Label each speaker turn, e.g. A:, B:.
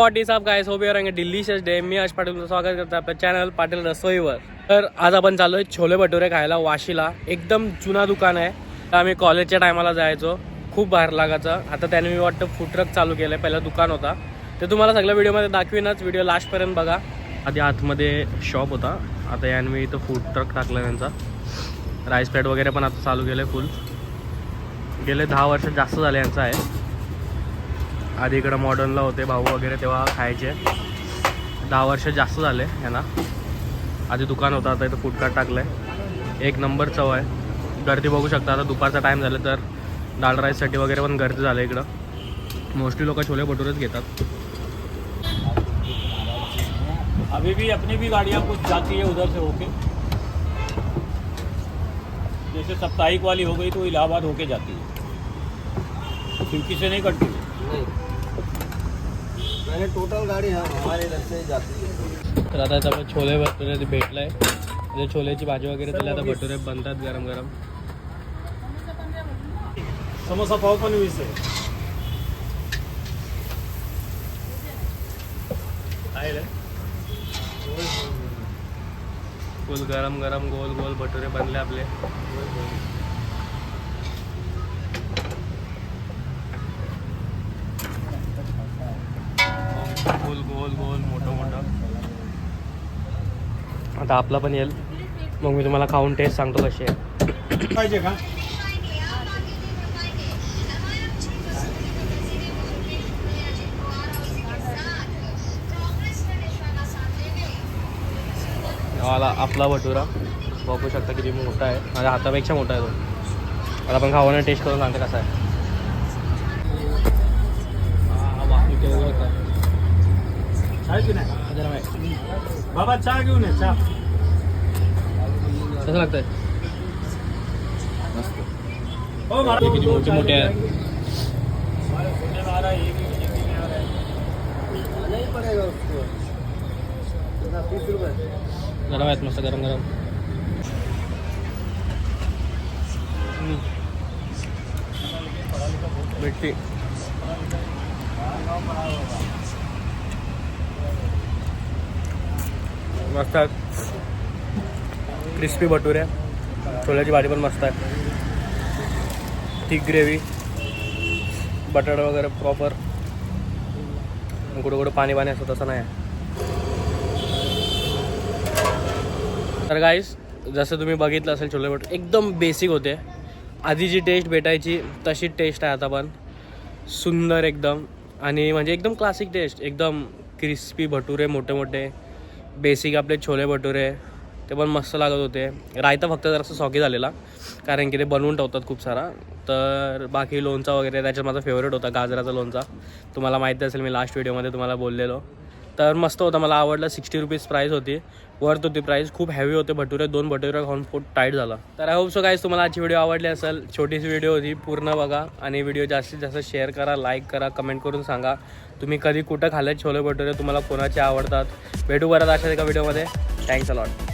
A: What is up guys, hope you are having a delicious day. मी आज पाटील स्वागत करतो आपल्या चॅनल पाटील रसोईवर। तर आज आपण चाललोय छोले भटुरे खायला वाशीला। एकदम जुना दुकान आहे। आम्ही कॉलेजच्या टायमाला जायचो, खूप बाहेर लागायचं। आता त्याने मी वाटतं फूड ट्रक चालू केलंय, पहिला दुकान होता ते तुम्हाला सगळ्या व्हिडिओमध्ये दाखवीनच, व्हिडिओ लास्टपर्यंत बघा। आधी आतमध्ये शॉप होता, आता याने मी इथं फूड ट्रक टाकला त्यांचा। राईस प्लेट वगैरे पण आता चालू केलंय फुल। गेले 10 वर्ष जास्त झाले यांचं आहे। आधी इकडं मॉडर्नला होते भाऊ वगैरे, तेव्हा खायचे। 10 वर्ष जास्त झाले यांना। आधी दुकान होतं, आता इथं फूड कार्ट टाकलं आहे। एक नंबर चव आहे। गर्दी बघू शकता, आता दुपारचा टाईम झालं तर दाल राईससाठी वगैरे पण गर्दी झालं इकडं। मोस्टली लोक छोले भटुरेच घेतात।
B: अभी भी अपनी भी गाड़ियाँ कुछ जाती है उधर से होके, जैसे साप्ताहिक वाली हो गई तो इलाहाबाद होके जाती है, खिड़की से नहीं कटती है।
C: मैंने टोटल गाड़ी हमारे इधर से जाती है।
A: तर आता आपण छोले भटुरे भेटलं आहे, म्हणजे छोलेची भाजी वगैरे दिली। आता भटुरे बनतात गरम गरम।
B: समोसा पाव पण 20 आहे।
A: फुल गरम गरम गोल गोल भटुरे बनले आपले। फुल गोल गोल मोठं मोठं। आता आपला पण येईल, मग मी तुम्हाला खाऊन टेस्ट सांगतो कशी आहे।
B: पाहिजे का?
A: वाला आपला भटुरा बघू शकता किती मोठा आहे, माझ्या हातापेक्षा मोठा आहे तो। आता आपण खाऊन टेस्ट करून सांगते कसा आहे।
B: चाय की नाही बाबा, चहा घेऊन ये। चहा
A: कसं लागतंय?
B: हो महाराज,
A: किती मोठे मोठे आहेत।
B: सुनने में आ रहा है ये भी मुझे नहीं आ रहा है।
C: नहीं पड़ेगा उसको 30 रुपये।
A: गरम आहेत मस्त गरम गरम। मिठी मस्त आहेत, क्रिस्पी भटुरे। छोल्याची भाजी पण मस्त आहे, थिक ग्रेव्ही, बटाटा वगैरे प्रॉपर। कुठं कुठं पाणी पाणी असतं तसं नाही। तर गाईस, जसं तुम्ही बघितलं असेल छोले भटुरे एकदम बेसिक होते। आधी जी टेस्ट भेटायची तशी टेस्ट आहे आता पण, सुंदर एकदम। आणि म्हणजे एकदम क्लासिक टेस्ट, एकदम क्रिस्पी भटुरे मोठे मोठे। बेसिक आपले छोले भटुरे ते पण मस्त लागत होते। रायता फक्त जरासं सॉगी झालेला, कारण की ते बनवून ठेवतात खूप सारा। तर बाकी लोणचा वगैरे त्याच्यात माझा फेवरेट होता गाजराचा लोणचा, तुम्हाला माहिती असेल, मी लास्ट व्हिडिओमध्ये तुम्हाला बोललेलो। तर मस्त होता, मला आवडलं। 60 रुपीज प्राईस होती, वर्थ होती प्राईस। खूप हेवी होते भटुरे, 2 भटुरे खाऊन पोट टाईट झाला। तर आय होप सो गाईस तुम्हाला आजची व्हिडिओ आवडली असेल। छोटीशी व्हिडिओ होती, पूर्ण बघा आणि व्हिडिओ जास्तीत जास्त शेअर करा, लाईक करा, कमेंट करून सांगा तुम्ही कधी कुठं खाल्ले छोले भटुरे, तुम्हाला कोणाचे आवडतात। भेटू परत अशाच एका व्हिडिओमध्ये। Thanks a lot.